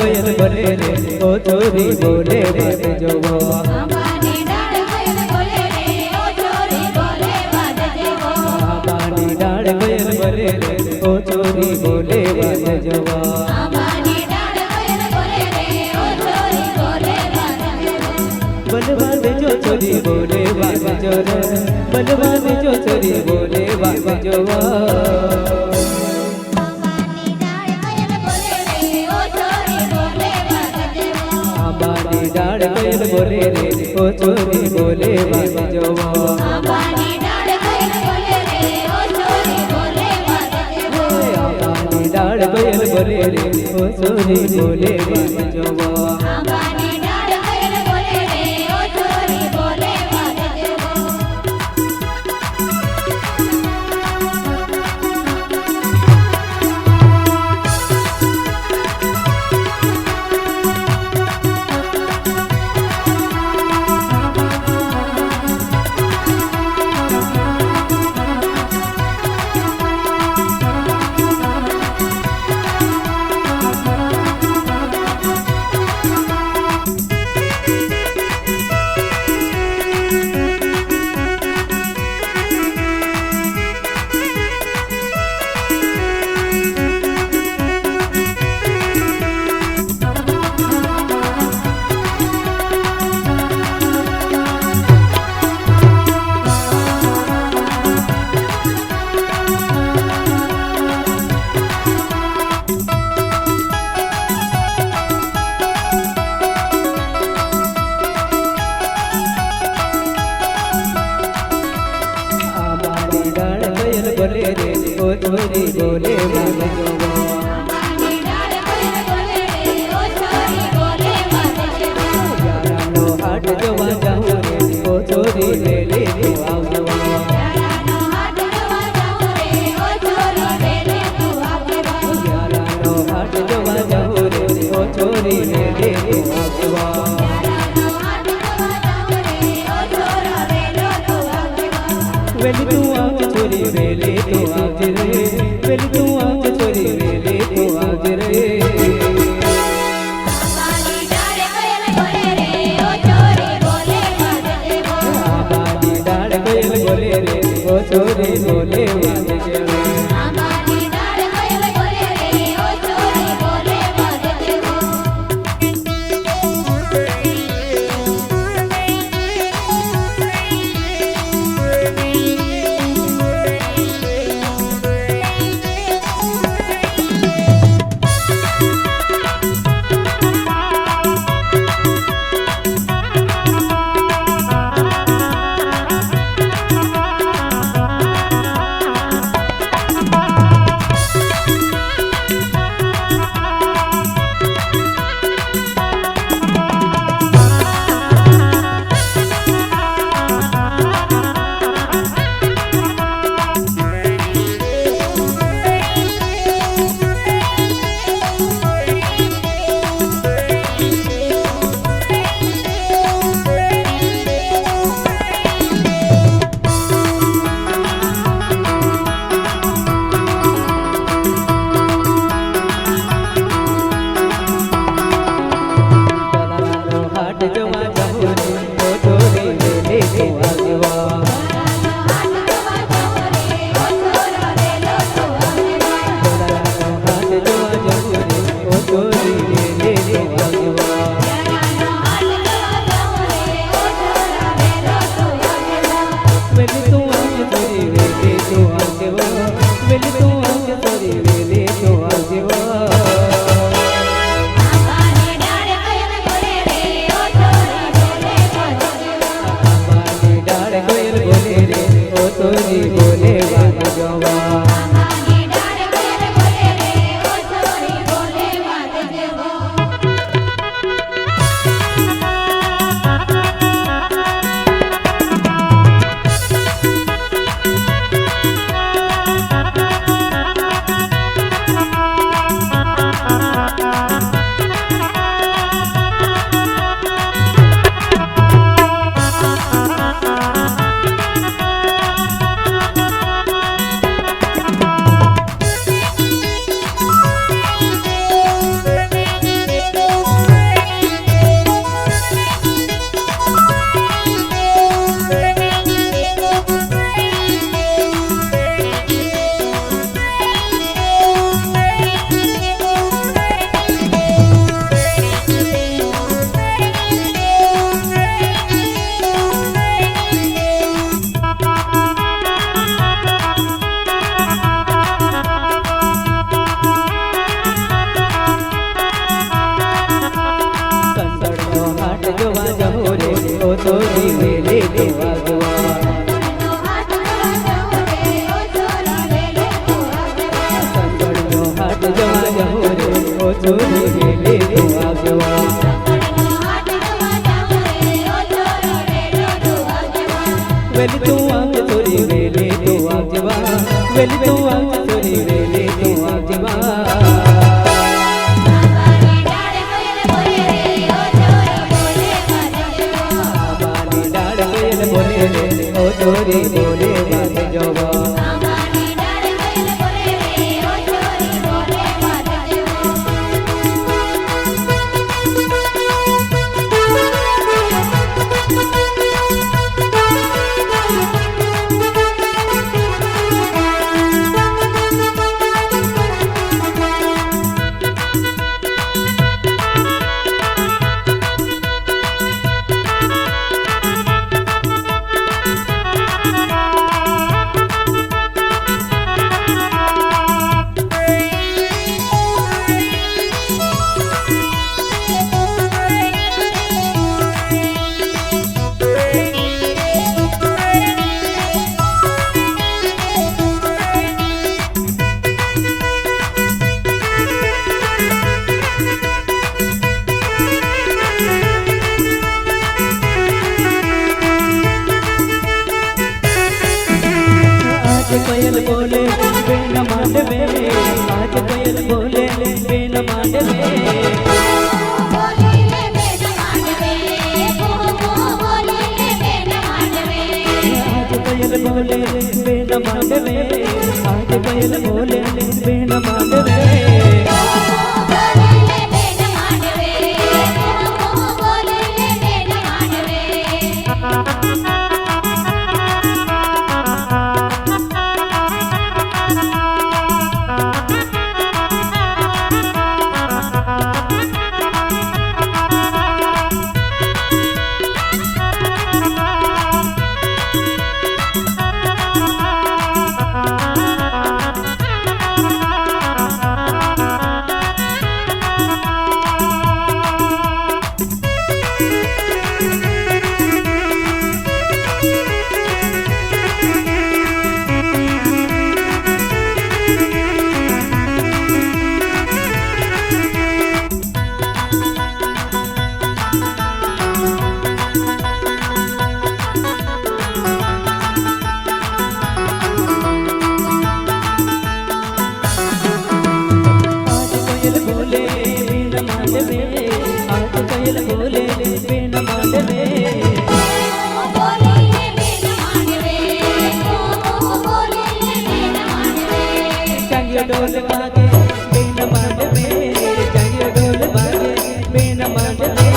कोयल बोले रे ओ छोरी बोले बात जोवा आंबानी डाळ कोयल बोले रे ओ छोरी बोले बात जोवा आंबानी डाळ कोयल बोले रे ओ छोरी बोले बात जोवा आंबानी डाळ कोयल बोले रे ओ छोरी बोले बात जोवा बलवा दे जो छोरी बोले बात जो रे बलवा दे जो छोरी बोले बात जोवा आंबानी डाळ कोयल बोले रे ओ छोरी बोले बात जोवा आंबानी डाळ कोयल बोले रे ओ छोरी बोले बात जोवा आंबानी डाळ कोयल बोले रे ओ छोरी बोले बात जोवा आंबानी डाळ कोयल बोले रे ओ छोरी बोले बात जोवा आंबानी डाळ कोयल बोले रे ओ छोरी बोले बात जोवा आंबानी डाळ कोयल बोले रे ओ छोरी बोले बात जोवा यारानो हाट जोवा जाऊं रे ओ छोरी ले ले तू आववा यारानो हाट जोवा जाऊं रे ओ छोरी ले ले तू आववा यारानो हाट जोवा जाऊं रे ओ छोरी ले ले तू आववा यारानो हाट जोवा जाऊं रे ओ छोरा ले लो तू आववा वेली तू आव छोरी वेली तू आव रे वेली तू आव छोरी वेली तू आव रे आंबानी डाळ कोयल बोले रे ओ छोरी बोले बात जोवा आंबानी डाळ कोयल बोले रे ओ छोरी बोले बात जोवा आंबानी डाळ कोयल बोले रे ओ छोरी बोले बात जोवा यारानो हाट जोवा जाऊं रे ओ छोरी ले ले तू आववा हाट जोवा जाऊं रे ओ छोरा ले लो तू आववा यारानो हाट जोवा जाऊं रे ओ छोरी ले ले तू आववा यारानो हाट जोवा जाऊं रे ओ छोरा ले लो तू आववा वेली तू आव छोरी वेली तू आववा वेली तू आव छोरी वेली तू आववा आंबानी डाळ कोयल बोले रे ओ छोरी बोले बात जोवा आंबानी डाळ कोयल बोले रे ओ छोरी बोले बात जोवा आंबानी डाळ कोयल बोले रे ओ छोरी बोले बात जोवा જવા જવો રે ઓ છોરી વેલે તું આવજવા રખડનો હાથ રવા જાવ રે ઓ છોરો વેલો તું આવજવા વેલી તું આવજે છોરી વેલે તું આવજવા વેલી તું આવજે છોરી વેલે તું આવજવા આંબાની ડાળ કોયલ બોલે રે ઓ છોરો બોલે વાજવા આંબાની ડાળ કોયલ બોલે રે ઓ છોરી બોલે વાજવા આંબાની ડાળ કોયલ બોલે રે ઓ છોરી બોલે વાજવા आज कोयल बोले बिन मांडवे आज कोयल बोले बिन मांडवे બોલે લે બેન માંડવે બોલે લે બેન માંડવે आज कोयल बोले बिन मांडवे आज कोयल बोले बिन मांडवे બોલે લે બેન માંડવે બોલે લે બેન માંડવે आज कोयल बोले बिन मांडवे आज कोयल बोले बिन मांडवे બોલે લે બેન માંડવે બોલે લે બેન માંડવે चाहिए डोल बागे बिन मांडवे चाहिए डोल बागे बिन मांडवे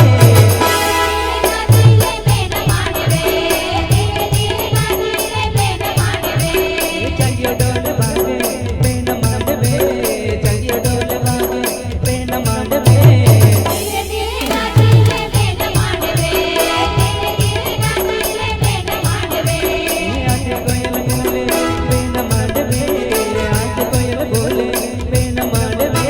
નાચી લે બેન માંડવે ધીરે ધીરે નાચી લે બેન માંડવે चाहिए डोल बागे बिन मांडवे चाहिए डोल बागे बिन मांडवे ધીરે ધીરે નાચી લે બેન માંડવે ધીરે ધીરે નાચી લે બેન માંડવે आज कोयल बोले बिन मांडवे आज कोयल बोले बिन मांडवे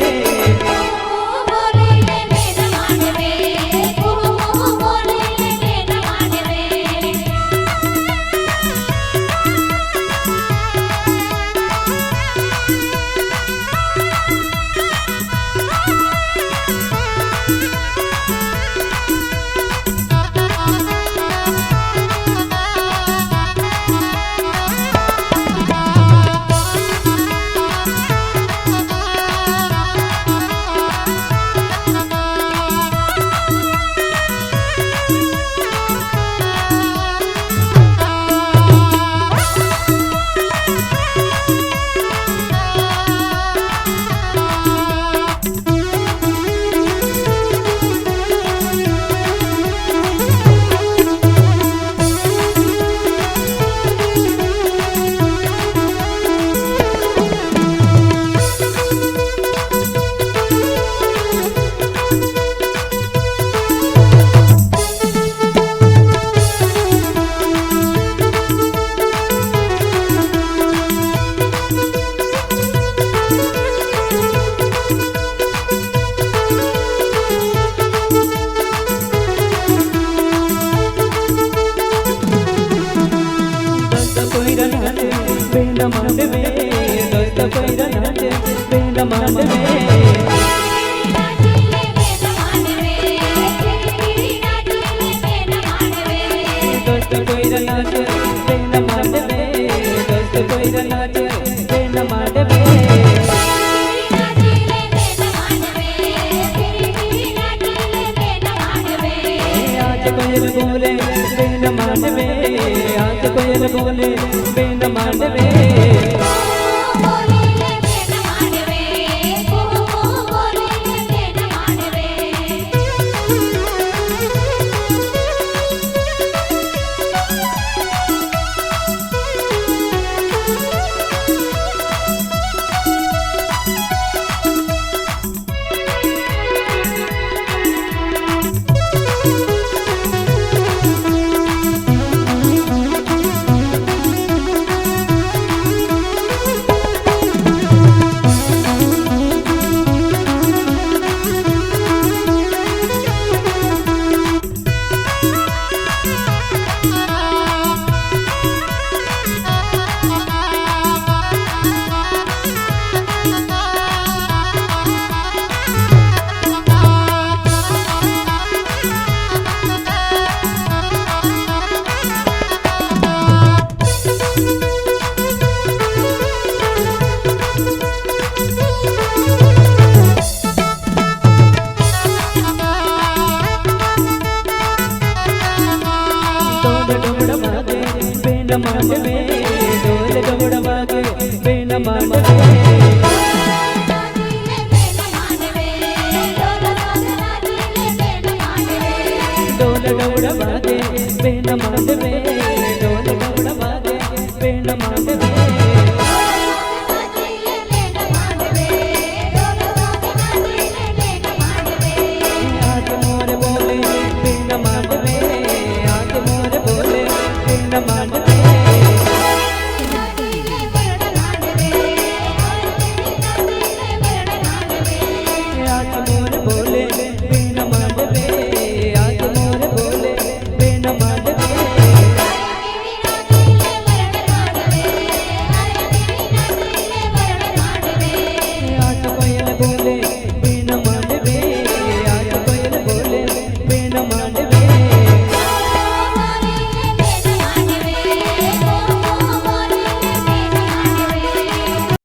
માંડવે દોસ્ત કોઈ નાચ બેન માંડવે દોસ્ત કોઈ નાચ બેન માંડવે आज कोयल बोले बेन मांडवे आज कोयल बोले बेन मांडवे માંડવે ડોલ ડોળ વાગે બેન માંડવે